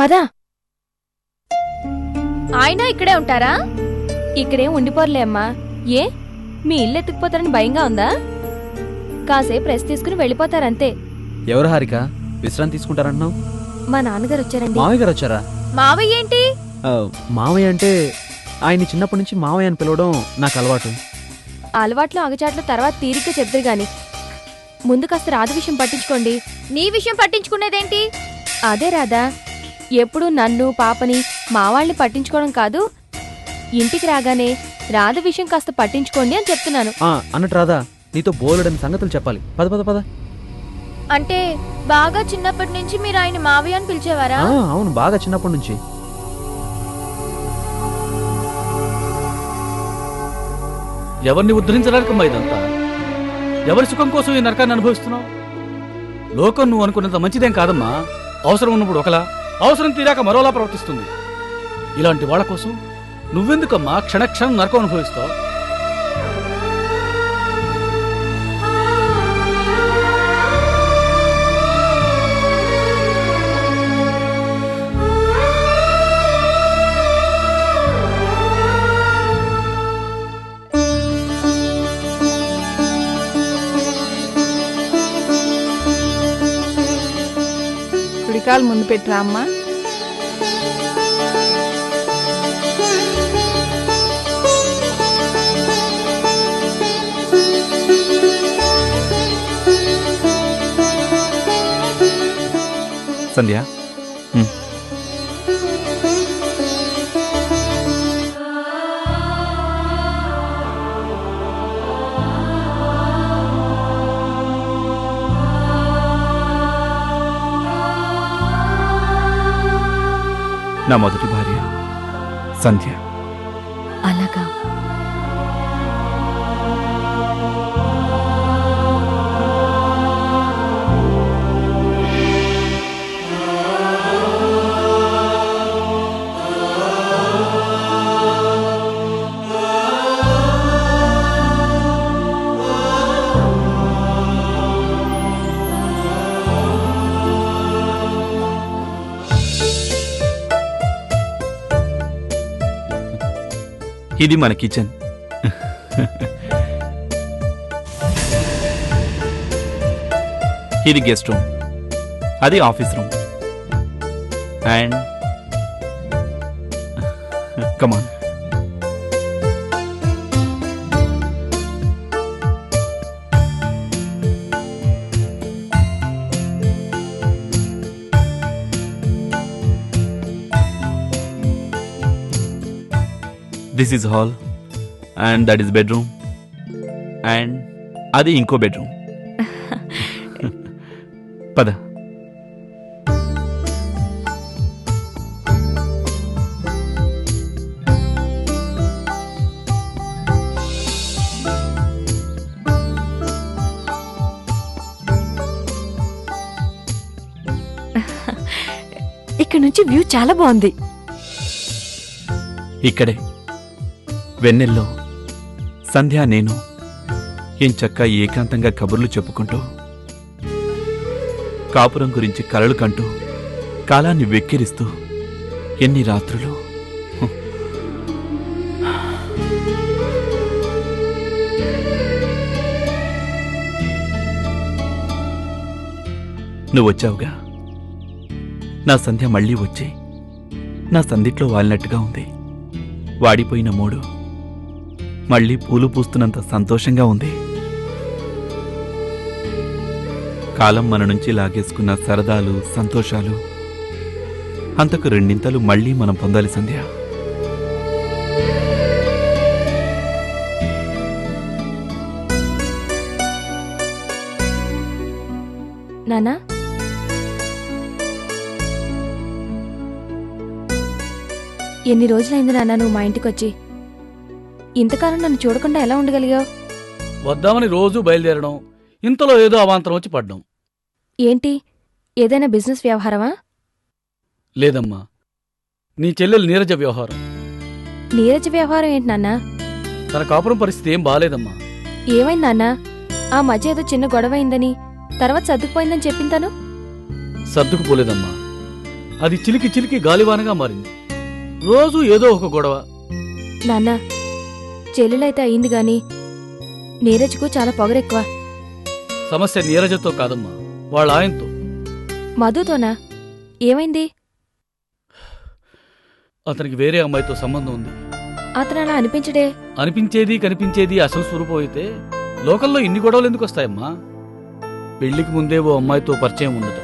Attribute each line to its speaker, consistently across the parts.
Speaker 1: పదా.
Speaker 2: ఆయన ఇక్కడే ఉంటారా?
Speaker 1: ఇక్కడేం ఉండిపోర్లే అమ్మా. ఏ మీ ఇల్లు ఎత్తుకుపోతారని భయంగా ఉందా? కాసేపు రెస్ట్ తీసుకుని వెళ్ళిపోతారంతే.
Speaker 3: ఎవరు హారిక? విశ్రాంతి తీసుకుంటారంటున్నావు?
Speaker 1: మా నాన్నగారు వచ్చారండి.
Speaker 3: మావయ్య గారు వచ్చారా?
Speaker 2: మావయ్య ఏంటి?
Speaker 3: మావయ్య అంటే ఆయన్ని చిన్నప్పటి నుంచి మావయ్య అని పిలవడం నాకు అలవాటు.
Speaker 1: అలవాట్లు అగచాట్లు తర్వాత తీరిక చెప్తారు గాని ముందు కాస్త రాధ విషయం పట్టించుకోండి.
Speaker 2: నీ విషయం పట్టించుకునేదేంటి?
Speaker 1: అదే రాధా, ఎప్పుడు నన్ను పాపని మావాళ్ళని పట్టించుకోవడం కాదు, ఇంటికి రాగానే రాధ విషయం కాస్త పట్టించుకోండి అని చెప్తున్నాను.
Speaker 3: అన్నట్టు రాధా, నీతో బోలెడని సంగతులు చెప్పాలి. పద పద పద.
Speaker 2: అంటే బాగా చిన్నప్పటి నుంచి మీరు ఆయన మావయ్య అని పిలిచేవారా?
Speaker 3: అవును, బాగా చిన్నప్పటి నుంచి.
Speaker 4: ఎవరిని ఉద్ధరించడానికమ్మా ఇదంతా? ఎవరి సుఖం కోసం ఈ నరకాన్ని అనుభవిస్తున్నావు? లోకం నువ్వు అనుకున్నంత మంచిదేం కాదమ్మా. అవసరం ఉన్నప్పుడు ఒకలా, అవసరం తీరాక మరోలా ప్రవర్తిస్తుంది. ఇలాంటి వాళ్ళ కోసం నువ్వెందుకమ్మా క్షణక్షణం నరకం అనుభవిస్తావు?
Speaker 5: కుడికాలు ముందు పెట్టరా అమ్మా.
Speaker 3: సంధ్య, నా మొదటి భార్య సంధ్య.
Speaker 1: అలాగా.
Speaker 3: ఇది మన కిచెన్. ఇది గెస్ట్ రూమ్, అది office room. And come on. This is hall and that is bedroom and అది ఇంకో బెడ్రూమ్. పద.
Speaker 1: ఇక్కడ నుంచి వ్యూ చాలా బాగుంది.
Speaker 3: ఇక్కడే వెన్నెల్లో సంధ్య నేను ఎంచక్క ఏకాంతంగా కబుర్లు చెప్పుకుంటూ, కాపురం గురించి కలలు కంటూ, కాలాన్ని వెక్కిరిస్తూ ఎన్ని రాత్రులు. నువ్వొచ్చావుగా, నా సంధ్య మళ్ళీ వచ్చి నా సందిట్లో వాలినట్టుగా ఉంది. వాడిపోయిన మూడు మళ్ళీ పూలు పూస్తున్నంత సంతోషంగా ఉంది. కాలం మన నుంచి లాగేసుకున్న సరదాలు, సంతోషాలు అంతకు రెండింతలు మళ్ళీ మనం పొందాలి సంధ్య.
Speaker 1: నానా, ఎన్ని రోజులైంది నాన్న నువ్వు మా ఇంటికొచ్చి? ఇంతకాలం నన్ను చూడకుండా ఎలా ఉండగలిగావు?
Speaker 4: వద్దామని రోజూ బయలుదేరడం, ఇంతలో ఏదో అవాంతరం వచ్చి పడ్డం.
Speaker 1: ఏంటి, ఏదైనా బిజినెస్ వ్యవహారమా?
Speaker 4: లేదమ్మా, నీ చెల్లెలు నీరజ వ్యవహారం.
Speaker 1: నీరజ వ్యవహారం ఏంటి నాన్న?
Speaker 4: తన కాపురం పరిస్థితి ఏం బాలేదమ్మా.
Speaker 1: ఏమైంది నాన్న? ఆ మధ్య ఏదో చిన్న గొడవ అయిందని, తర్వాత సర్దుకుపోయిందని చెప్పింతాను.
Speaker 4: సర్దుకుపోలేదమ్మా. అది చిలికి చిలికి గాలివానగా మారింది. రోజు ఏదో ఒక గొడవ.
Speaker 1: నాన్న, చెల్లెలైతే అయింది గాని నీరజ్కు చాలా పొగరెక్కువ.
Speaker 4: సమస్య నీరజతో కాదమ్మా, వాళ్ళ ఆయనతో.
Speaker 1: మధుతోనా? ఏమైంది?
Speaker 4: అతనికి వేరే అమ్మాయితో సంబంధం ఉంది.
Speaker 1: అతను అలా అనిపించడే.
Speaker 4: అనిపించేది కనిపించేది అసలు స్వరూపం అయితే లోకల్లో ఇన్ని గొడవలు ఎందుకు వస్తాయమ్మా? పెళ్లికి ముందే ఓ అమ్మాయితో పరిచయం ఉండదు.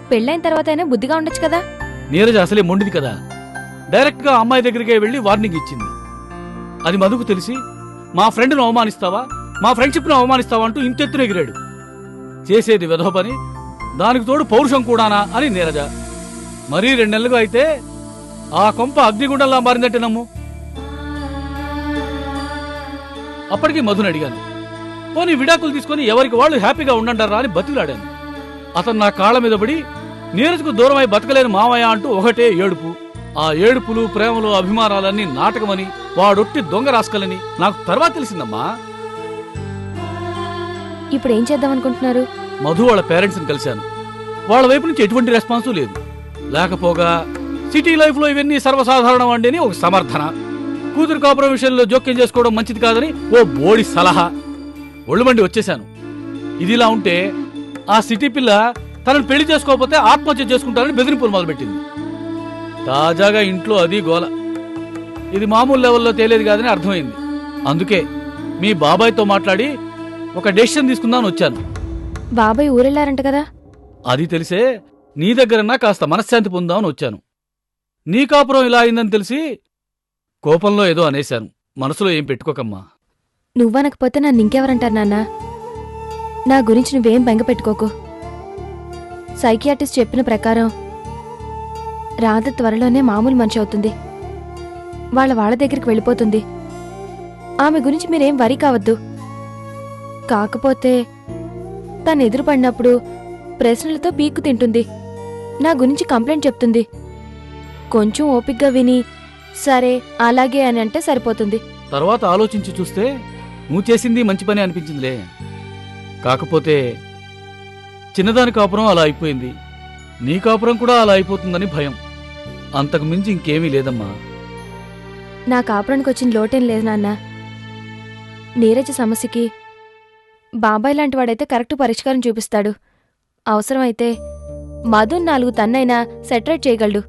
Speaker 1: పెళ్ళైన తర్వాత అయినా బుద్ధిగా ఉండొచ్చు కదా.
Speaker 4: నీరజ అసలే మొండిది కదా. డైరెక్ట్ గా అమ్మాయి దగ్గరికే వెళ్లి వార్నింగ్ ఇచ్చింది. అది మధుకు తెలిసి మా ఫ్రెండ్ను అవమానిస్తావా, మా ఫ్రెండ్షిప్ను అవమానిస్తావా అంటూ ఇంతెత్తున ఎగిరాడు. చేసేది వెధవ పని, దానికి తోడు పౌరుషం కూడానా అని నీరజ. మరీ 2 నెలలుగా అయితే ఆ కొంప అగ్నిగుండంలా మారిందంటే నమ్ము. అప్పటికి మధుని అడిగాను, పోనీ విడాకులు తీసుకుని ఎవరికి వాళ్ళు హ్యాపీగా ఉండంటారా అని బతిలాడాను. అతను నా కాళ్ల మీద పడి నీరజ్కు దూరమై బతకలేని మావయ్య అంటూ ఒకటే ఏడుపు. ఆ ఏడుపులు, ప్రేమలు, అభిమానాలన్నీ నాటకమని, వాడొట్టి దొంగ రాసుకలని నాకు తర్వాత తెలిసిందమ్మా.
Speaker 1: ఇప్పుడు ఏం చేద్దాం అనుకుంటున్నారు?
Speaker 4: మధు వాళ్ళ పేరెంట్స్ని కలిశాను. వాళ్ళ వైపు నుంచి ఎటువంటి రెస్పాన్సు లేదు. లేకపోగా సిటీ లైఫ్ లో ఇవన్నీ సర్వసాధారణం అండి అని ఒక సమర్థన. కూతురు కాపురం విషయంలో జోక్యం చేసుకోవడం మంచిది కాదని ఓ బోడి సలహా. ఒళ్ళుమండి వచ్చేశాను. ఇదిలా ఉంటే ఆ సిటీ పిల్ల తనను పెళ్లి చేసుకోకపోతే ఆత్మహత్య చేసుకుంటారని బెదిరింపులు మొదలుపెట్టింది. తాజాగా ఇంట్లో అది గోల. ఇది మామూలు లెవెల్లో తేలేది కాదని అర్థమైంది. అందుకే మీ బాబాయ్తో మాట్లాడి ఒక డెసిషన్ తీసుకుందామని వచ్చాను.
Speaker 1: బాబాయ్ ఊరెళ్ళారంట కదా.
Speaker 4: అది తెలిసే నీ దగ్గరన్నా కాస్త మనశ్శాంతి పొందామని వచ్చాను. నీ కాపురం ఇలా అయిందని తెలిసి కోపంలో ఏదో అనేశాను. మనసులో ఏం పెట్టుకోకమ్మా.
Speaker 1: నువ్వనకపోతే నన్ను ఇంకెవరంటారు నాన్న? నా గురించి నువ్వేం బెంగ పెట్టుకోకు. సైకియాట్రిస్ట్ చెప్పిన ప్రకారం రాధ త్వరలోనే మామూలు మనిషి అవుతుంది. వాళ్ళ దగ్గరికి వెళ్ళిపోతుంది. ఆమె గురించి మీరేం వరి కావద్దు. కాకపోతే తను ఎదురుపడినప్పుడు ప్రశ్నలతో పీక్కు తింటుంది. నా గురించి కంప్లైంట్ చెప్తుంది. కొంచెం ఓపిగ్గా విని సరే అలాగే అని అంటే సరిపోతుంది.
Speaker 4: తర్వాత ఆలోచించి చూస్తే నువ్వు చేసింది మంచి పని అనిపించిందిలే. కాకపోతే చిన్నదాని కాపురం అలా అయిపోయింది. నీ కాపురం కూడా అలా అయిపోతుందని భయం. అంతకు మించి ఇంకేమీ లేదమ్మా.
Speaker 1: నా కాపురానికి వచ్చిన లోటేం లేదు నాన్న. నీరజ సమస్యకి బాబాయ్ లాంటి వాడైతే కరెక్ట్ పరిష్కారం చూపిస్తాడు. అవసరమైతే మధు 4 తన్నైనా సెటరేట్ చేయగలడు.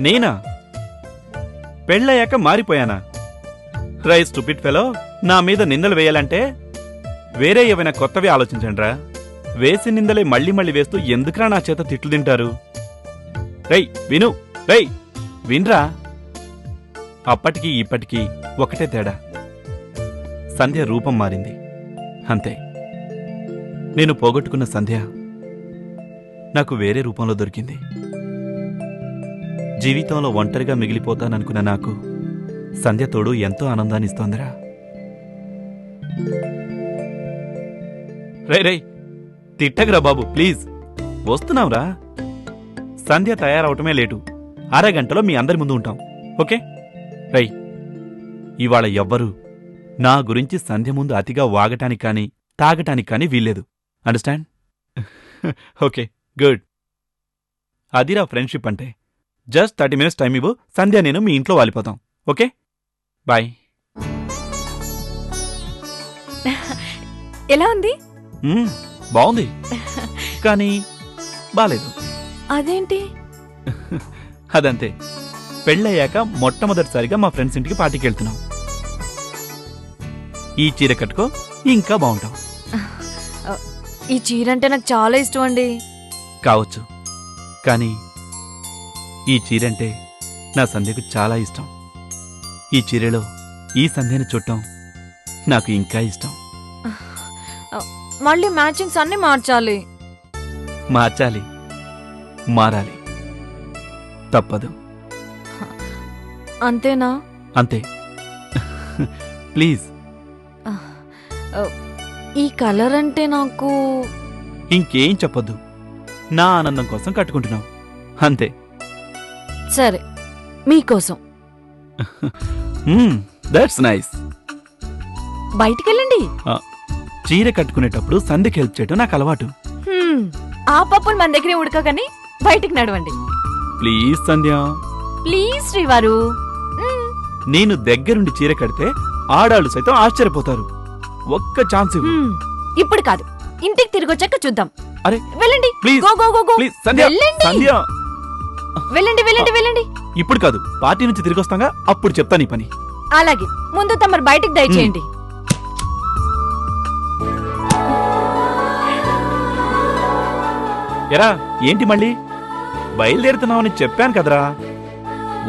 Speaker 3: నేనా? పెళ్ళయ్యాక మారిపోయానా? రైస్ స్టూపిడ్ ఫెలో, నా మీద నిందలు వేయాలంటే వేరే ఏవైనా కొత్తవి ఆలోచించండ్రా. వేసి నిందలే మళ్ళీ మళ్ళీ వేస్తూ ఎందుకురా నా చేత తిట్లు తింటారు? రేయ్ విను, రేయ్ విన్రా. అప్పటికీ ఇప్పటికీ ఒకటే తేడా, సంధ్య రూపం మారింది అంతే. నేను పోగొట్టుకున్న సంధ్య నాకు వేరే రూపంలో దొరికింది. జీవితంలో ఒంటరిగా మిగిలిపోతాననుకున్న నాకు సంధ్య తోడు ఎంతో ఆనందాన్నిస్తోందిరా. రై తిట్టగరా బాబు ప్లీజ్. వస్తున్నాంరా. Sandhya తయారవటమే late. అరగంటలో మీ అందరి ముందు ఉంటాం. ఓకే? రై ఇవాళ ఎవ్వరూ నా గురించి సంధ్య ముందు అతిగా వాగటానికి కానీ తాగటానికి కానీ వీల్లేదు. అండర్స్టాండ్? Okay good. అదిరా ఫ్రెండ్షిప్ అంటే. జస్ట్ 30 minutes టైం ఇవ్వు. సంధ్య నేను మీ ఇంట్లో వాలిపోతాం. Okay bye.
Speaker 1: ఎలా ఉంది?
Speaker 3: బాగుంది కానీ బాలేదు.
Speaker 1: అదేంటి?
Speaker 3: అదంతే. పెళ్ళయ్యాక మొట్టమొదటిసారిగా మా ఫ్రెండ్స్ ఇంటికి పార్టీకి వెళ్తున్నాం. ఈ చీర కట్టుకో ఇంకా బాగుంటావు.
Speaker 2: ఈ చీర అంటే నాకు చాలా ఇష్టం అండి.
Speaker 3: కావచ్చు, కానీ ఈ చీరంటే నా సంధ్యకు చాలా ఇష్టం. ఈ చీరలో ఈ సంధ్యను చూడటం నాకు ఇంకా ఇష్టం.
Speaker 2: మళ్ళీ మ్యాచింగ్స్ అన్ని మార్చాలి.
Speaker 3: మార్చాలి, మారాలి. తప్పదు.
Speaker 1: అంతేనా?
Speaker 3: అంతే. ప్లీజ్.
Speaker 1: ఈ కలర్ అంటే నాకు
Speaker 3: ఇంకేం చెప్పొద్దు. నా ఆనందం కోసం కట్టుకుంటున్నావు అంతే.
Speaker 1: సరే, మీకోసం.
Speaker 3: That's nice.
Speaker 1: బయటికెళ్ళండి.
Speaker 3: చీర కట్టుకునేటప్పుడు సంధికి హెల్ప్ చేయటం నాకు అలవాటు.
Speaker 1: ఆ పప్పులు మన దగ్గరే ఉడకగాని బయటికి నడవండి.
Speaker 3: Please Sandhya.
Speaker 1: ప్లీజ్ శ్రీవారు.
Speaker 3: నేను దగ్గరుండి చీర కడితే ఆడాళ్ళు సైతం ఆశ్చర్యపోతారు. ఒక్క ఛాన్స్ ఇవ్వు.
Speaker 1: ఇప్పుడు కాదు, ఇంటికి తిరిగి వచ్చాక చూద్దాం.
Speaker 3: అరే
Speaker 1: వెళ్ళండి.
Speaker 3: Please.
Speaker 1: Go go go go.
Speaker 3: Please Sandhya.
Speaker 1: వెళ్ళండి.
Speaker 3: సంధ్య.
Speaker 1: వెళ్ళండి వెళ్ళండి వెళ్ళండి.
Speaker 3: ఇప్పుడు కాదు, పార్టీ నుంచి తిరిగి వస్తాగా అప్పుడు చెప్తాను ఈ పని.
Speaker 1: అలాగే, ముందు తమరు బయటికి దయచేయండి.
Speaker 3: ఎరా ఏంటి మళ్ళీ బయలుదేరుతున్నావని చెప్పాను కదరా.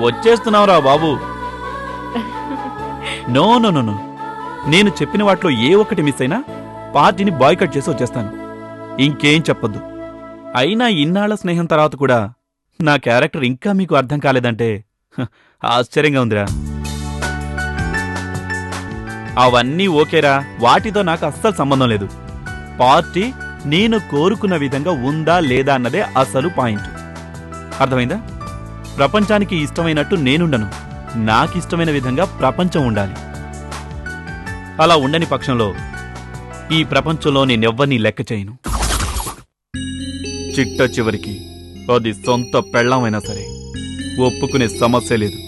Speaker 3: వచ్చేస్తున్నావురా బాబు. నో నో నో నో, నేను చెప్పిన వాటిలో ఏ ఒక్కటి మిస్ అయినా పార్టీని బాయ్కట్ చేసి వచ్చేస్తాను. ఇంకేం చెప్పొద్దు. అయినా ఇన్నాళ్ల స్నేహం తర్వాత కూడా నా క్యారెక్టర్ ఇంకా మీకు అర్థం కాలేదంటే ఆశ్చర్యంగా ఉందిరా. అవన్నీ ఓకేరా, వాటితో నాకు అస్సలు సంబంధం లేదు. పార్టీ నేను కోరుకున్న విధంగా ఉందా లేదా అన్నదే అసలు పాయింట్. అర్థమైందా? ప్రపంచానికి ఇష్టమైనట్టు నేనుండను, నాకిష్టమైన విధంగా ప్రపంచం ఉండాలి. అలా ఉండని పక్షంలో ఈ ప్రపంచంలో నేనెవ్వరినీ లెక్క చేయను. చిట్ట చివరికి అది సొంత పెళ్ళామైనా సరే ఒప్పుకునే సమస్య లేదు.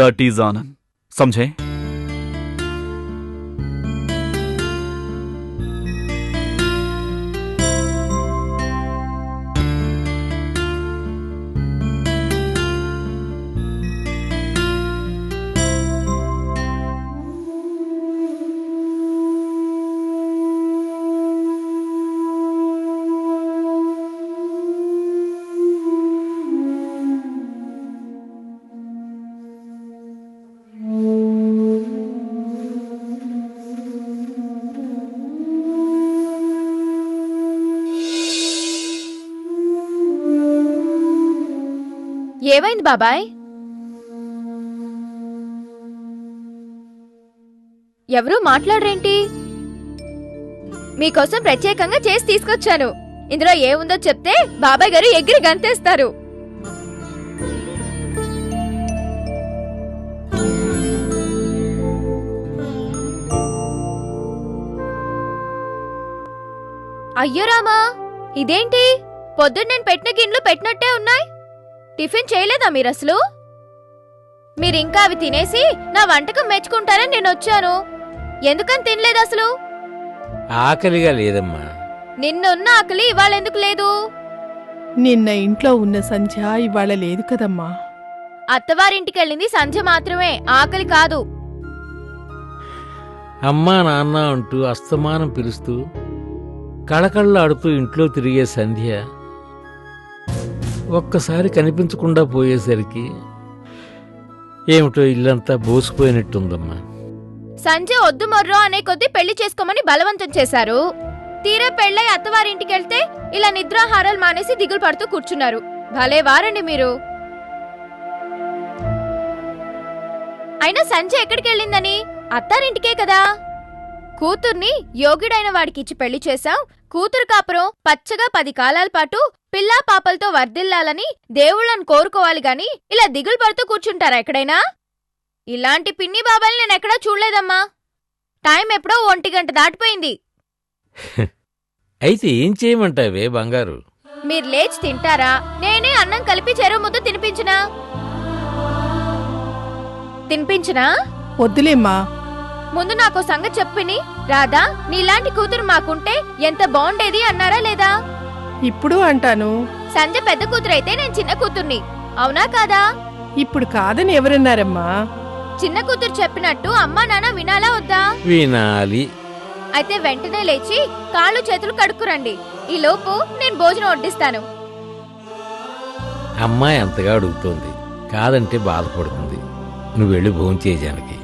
Speaker 3: That is Anand. సమझे?
Speaker 2: ఏమైంది బాబాయ్? ఎవరూ మాట్లాడరేంటి? మీకోసం ప్రత్యేకంగా చేసి తీసుకొచ్చాను. ఇందులో ఏముందో చెప్తే బాబాయ్ గారు ఎగిరి గంతేస్తారు. అయ్యో రామా, ఇదేంటి పొద్దున్న నేను పెట్టిన గిన్నెలు పెట్టినట్టే ఉన్నాయి. టిఫిన్ చేయలేదా మీరసలు? మీరింకా అవి తినేసి నా వంటకం మెచ్చుకుంటారని నేను వచ్చాను. ఎందుకని తినలేదు అసలు?
Speaker 6: ఆకలిగా లేదమ్మా.
Speaker 2: నిన్నున్న ఆకలి ఇవాళ ఎందుకు లేదు?
Speaker 5: నిన్న ఇంట్లో ఉన్న సంధ్య ఇవాళ లేదు కదమ్మా.
Speaker 2: అత్తవారింటికెళ్ళింది సంధ్య మాత్రమే, ఆకలి కాదు.
Speaker 6: అమ్మా నాన్న అంటూ అస్తమానం పిలుస్తూ కళకళ్ళాడుతూ ఇంట్లో తిరిగే సంధ్య ఒక్కసారి కనిపించకుండా పోయేసరికి ఏమిటో ఇల్లంతా బోసిపోయినట్టుందమ్మా.
Speaker 2: సంధ్య వద్దు మొర్రో అనే కొద్దీ పెళ్లి చేసుకోమని బలవంతం చేశారు. తీరా పెళ్ళై అత్తవారింటికెళ్తే ఇలా నిద్రాహారాలు మానేసి దిగులు పడుతూ కూర్చున్నారు. భలే వారండి మీరు. అయినా సంధ్య ఎక్కడికెళ్ళిందని? అత్తారింటికే కదా. కూతుర్ని యోగిడైన వాడికిచ్చి పెళ్లి చేశాం. కూతురు కాపురం పచ్చగా 10 కాలాల పాటు పిల్లా పాపలతో వర్ధిల్లాలని దేవుళ్ళని కోరుకోవాలి గాని ఇలా దిగులు పడుతూ కూర్చుంటారా ఎక్కడైనా? ఇలాంటి పిన్ని బాబాల్ని నేనెక్కడా చూడలేదమ్మా. టైం ఎప్పుడో 1 గంట దాటిపోయింది.
Speaker 6: అయితే ఏం చేయమంటావే బంగారు?
Speaker 2: మీరు లేచి తింటారా? నేనే అన్నం కలిపి చెరువు ముద్ద తినిపించనా?
Speaker 5: వద్దులేమ్మా.
Speaker 2: ముందు నాకు సంగతి చెప్పిని రాదా? నీలాంటి కూతురు మాకుంటే ఎంత బాగుండేది అన్నారా లేదా?
Speaker 5: ఇప్పుడు అంటాను.
Speaker 2: సంధ్య పెద్ద కూతురైతే నేను చిన్న కూతుర్ని, అవునా కాదా?
Speaker 5: ఇప్పుడు కాదని ఎవరన్నారమ్మా?
Speaker 2: చిన్న కూతురు చెప్పినట్టు అమ్మా నాన్న వినాలా వద్దా?
Speaker 6: వినాలి.
Speaker 2: అయితే వెంటనే లేచి కాళ్ళు చేతులు కడుక్కురండి. ఈ లోపు నేను భోజనం వడ్డిస్తాను.
Speaker 6: అమ్మాయి అంతగా అడుగుతోంది, కాదంటే బాధపడుతుంది. నువ్వు వెళ్ళి భోంచేయజానికి.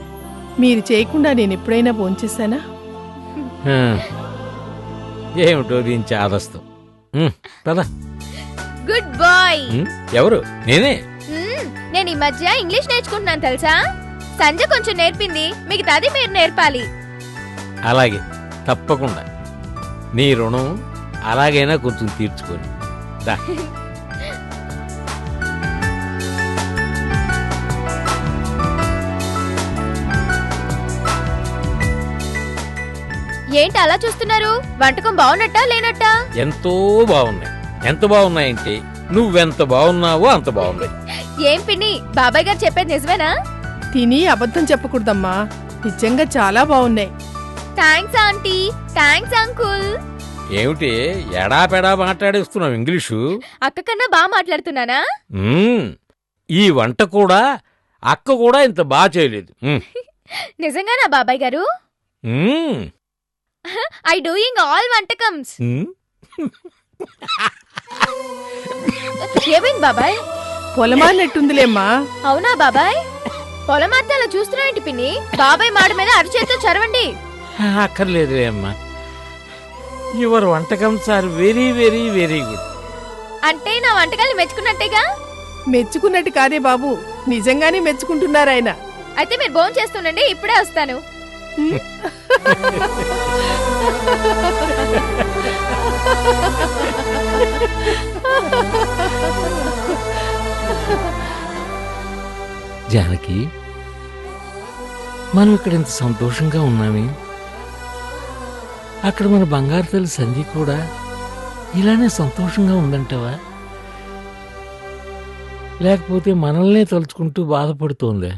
Speaker 5: మీరు చేయకుండా నేను ఎప్పుడైనా భోంచేశానా?
Speaker 6: ఏమిటో దీని చాదస్తం. పద.
Speaker 2: Good boy.
Speaker 6: ఎవరు? నేనే.
Speaker 2: నేను ఈ మధ్య ఇంగ్లీష్ నేర్చుకుంటున్నాను తెలుసా. సంజయ్ కొంచెం నేర్పింది, మిగతాది మీరు నేర్పాలి.
Speaker 6: అలాగే, తప్పకుండా. నీ రుణం అలాగైనా కొంచెం తీర్చుకొని దా.
Speaker 2: ఏంటి అలా చూస్తున్నారు? వంటకం బాగున్నట్టా లేనట్టా?
Speaker 6: ఎంతో బాగున్నాయి. ఎంత బాగున్నాయంటే నువ్వెంత బాగున్నావో అంత బాగున్నాయి.
Speaker 2: ఏం పిన్ని, బాబాయ్ గారు చెప్పేది నిజమేనా?
Speaker 5: తిని అబద్ధం చెప్పకూడదమ్మా, నిజంగా చాలా బాగున్నాయి.
Speaker 2: Thanks aunty, thanks uncle.
Speaker 6: ఏమిటి ఎడాపెడా మాట్లాడేస్తున్నావు ఇంగ్లీషు?
Speaker 2: అక్క కన్నా బాగా మాట్లాడుతున్నానా?
Speaker 6: ఈ వంట కూడా అక్క కూడా ఇంత బాగా చేయలేదు.
Speaker 2: నిజంగానా బాబాయ్ గారు? ఐ డూయింగ్ ఆల్ వంటకమ్స్. ఏమైంది బాబాయ్?
Speaker 5: పొలమాలినట్టుందిలేమ్మా.
Speaker 2: అవునా బాబాయ్? పొలమార్తే అలా చూస్తున్నావేంటి పిన్ని? బాబాయ్ మాడ మీద అరిచేత్తో చరవండి.
Speaker 6: అక్కర్లేదు అమ్మా. యువర్ వంటకమ్స్ are very very very good.
Speaker 2: అంటే నా వంటకాలు మెచ్చుకున్నట్టేగా?
Speaker 5: మెచ్చుకున్నట్టు కాదే బాబు, నిజంగానే మెచ్చుకుంటున్నారాయన.
Speaker 2: అయితే మీరు భోజనం చేస్తుండండి, ఇప్పుడే వస్తాను.
Speaker 6: జానకి, మనం ఇక్కడ ఇంత సంతోషంగా ఉన్నామే, అక్కడ మన బంగారు తల్లి సంధి కూడా ఇలానే సంతోషంగా ఉందంటావా? లేకపోతే మనల్నే తలుచుకుంటూ బాధపడుతోందా?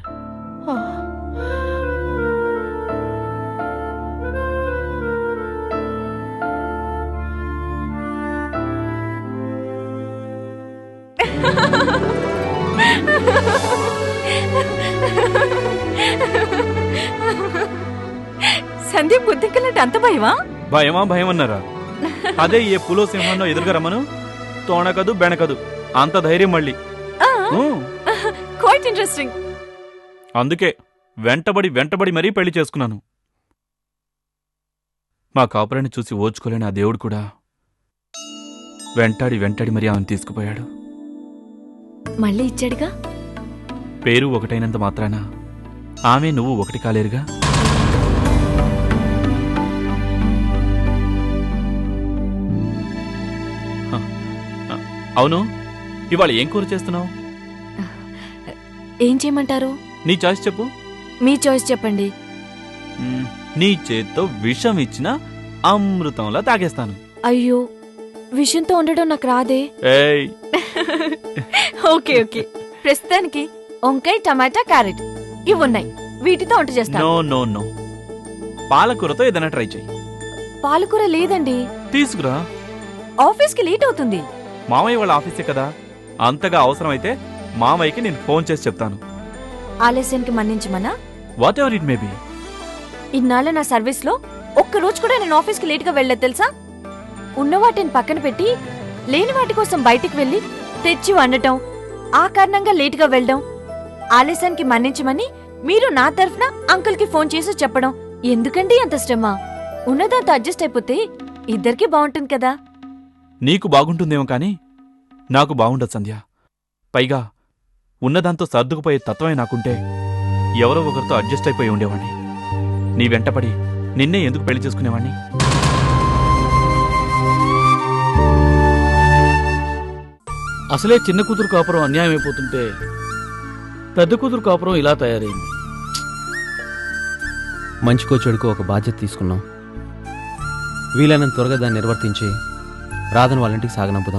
Speaker 7: సందీప్ బుద్ధింకలంటే అంత భయమా?
Speaker 3: భయమా? భయం అన్నారా? అదే ఏ పులో సింహాన్నో ఎదురుగా రమ్మను, తోణకదు బెణకదు, అంత ధైర్యం మళ్ళీ.
Speaker 7: Quite interesting.
Speaker 3: అందుకే వెంటబడి మరీ పెళ్లి చేసుకున్నాను. మా కాపురాన్ని చూసి ఓర్చుకోలేని ఆ దేవుడు కూడా వెంటాడి మరీ ఆమెను తీసుకుపోయాడు.
Speaker 7: మళ్ళీ ఇచ్చాడుగా.
Speaker 3: పేరు ఒకటైనంత మాత్రాన ఆమె నువ్వు ఒకటి కాలేరుగా. అవును, ఇవాళ ఏం కూర చేస్తున్నావు?
Speaker 7: ఏం చేయమంటారు?
Speaker 3: నీ చాయిస్ చెప్పు.
Speaker 7: మీ చాయిస్ చెప్పండి.
Speaker 3: నీ చేత్తో విషం ఇచ్చిన అమృతంలా తాగేస్తాను.
Speaker 7: అయ్యో, విషంతో ఉండడం నాకు రాదే.
Speaker 3: ఏయ్
Speaker 7: ఓకే ఓకే, ప్రస్తుతానికి వంకాయ, టమాటా, క్యారెట్ ఇవున్నాయి, వీటితో వంట చేస్తాను.
Speaker 3: నో నో నో, పాలకూరతో ఏదైనా ట్రై చెయ్యి.
Speaker 7: పాలకూర లేదండి.
Speaker 3: తీసుకురా.
Speaker 7: ఆఫీస్కి లేట్ అవుతుంది.
Speaker 3: మామయ్య వాళ్ళ ఆఫీసే కదా, అంతగా అవసరమైతే మామయ్యకి నేను ఫోన్ చేసి చెప్తాను.
Speaker 7: ఆలస్యానికి మన్నించమనా?
Speaker 3: Whatever it may be.
Speaker 7: ఇన్నాళ్ళ నా సర్వీస్ లో ఒక్క రోజు కూడా నేను ఆఫీస్కి లేట్ గా వెళ్ళలేదు తెలుసా. ఉన్న వాటిని పక్కన పెట్టి లేని వాటి కోసం బయటికి వెళ్లి తెచ్చి వండటం, ఆ కారణంగా లేట్ గా వెళ్ళడం, ఆలస్యానికి మన్నించమని మీరు నా తరఫున అంకుల్ కి ఫోన్ చేసి చెప్పడం, ఎందుకండి అంత శ్రమ? ఉన్నదాంతో అడ్జస్ట్ అయిపోతే ఇద్దరికి బాగుంటుంది కదా.
Speaker 3: నీకు బాగుంటుందేమో కానీ నాకు బాగుండదు సంధ్య. పైగా ఉన్నదాంతో సర్దుకుపోయే తత్వమే నాకుంటే ఎవరో ఒకరితో అడ్జస్ట్ అయిపోయి ఉండేవాణ్ణి. నీ వెంటపడి నిన్నే ఎందుకు పెళ్లి చేసుకునేవాణ్ణి?
Speaker 4: అసలే చిన్న కూతురు కాపురం అన్యాయం అయిపోతుంటే పెద్ద కూతురు కాపురం ఇలా తయారైంది.
Speaker 8: మంచికో చెడుకో ఒక బాధ్యత తీసుకున్నాం. వీలైనంత త్వరగా దాన్ని నిర్వర్తించి రాధను వాళ్ళ ఇంటికి సాగనంపుదాం.